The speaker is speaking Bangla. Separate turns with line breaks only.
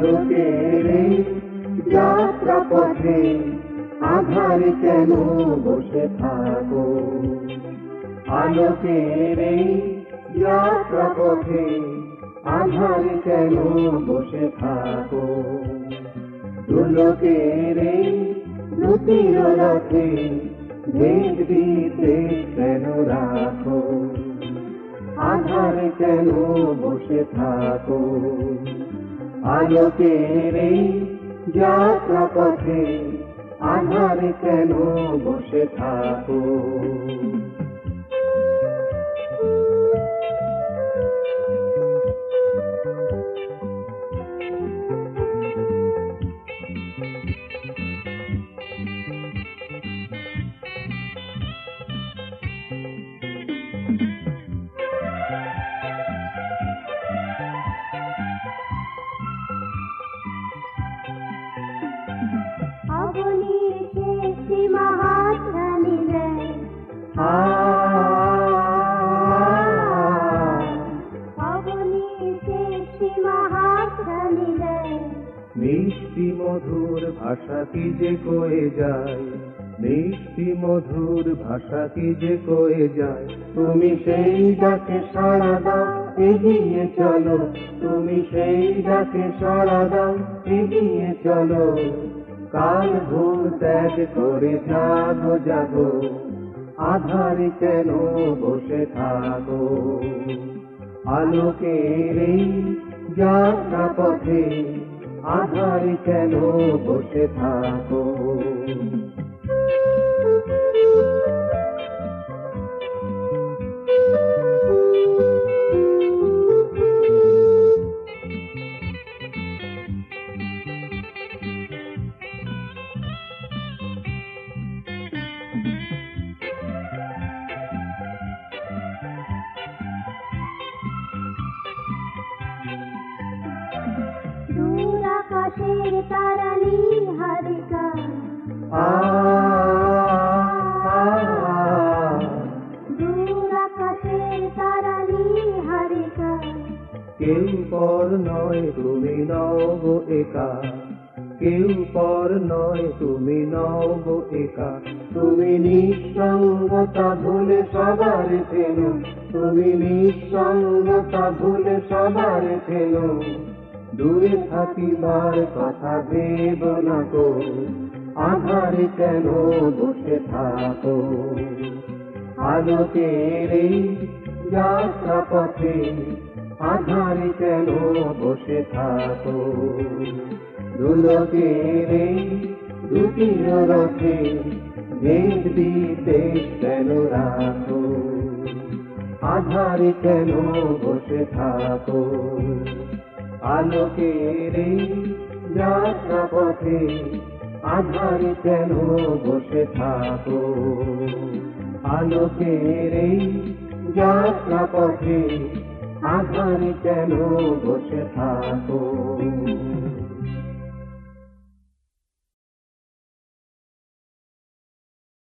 আলোকের এই যাত্রা পথে আধার কেন বসে থাকো? আলোকের এই যাত্রা পথে আধার কেন বসে থাকো? দুলোকের এই নদীর রথে ভেদ বিদ্বেষ কেন রাখো? আধার কেন বসে থাকো? আলোকের এই যাত্রা পথে আধার কেন বসে থাকো?
অবনীর শেষ সীমা হাতছানি দেয়, অবনীর শেষ সীমা হাতছানি দেয়।
মিষ্টি মধুর ভাষা কি যে কয়ে যায়, মিষ্টি মধুর ভাষা কি যে কয়ে যায়। তুমি সেই ডাকে সাড়া দাও, এগিয়ে চলো। তুমি সেই ডাকে সাড়া দাও, এগিয়ে চলো। কাল ঘুম ত্যাগ করে জাগো জাগো, আধার কেন বসে থাকো? আলোকের এই যাত্রা পথে আধার কেন বসে থাকো?
দূর আকাশের তারা নীল হারিকা, দূর আকাশের তারা নীল হারিকা।
কেউ পর নয় তুমি নও গো একা, কেউ পর নয় তুমি নও গো একা। তুমি নিঃসঙ্গতা ভুলে সবার চেনো, তুমি নিঃসঙ্গতা ভুলে সবার চেনো। দূরে থাকিবার কথা ভেব না গো, আধার কেন বসে থাকো? আলোকের এই যাত্রা পথে আধার কেন বসে থাকো? দুলোকের এই দুটির রথে ভেদ বিদ্বেষ কেন রাখো? আধার কেন বসে থাকো? আলোকের এই যাত্রা পথে আধার কেন বসে থাকো? আলোকের এই যাত্রা পথে আধার কেন বসে থাকো?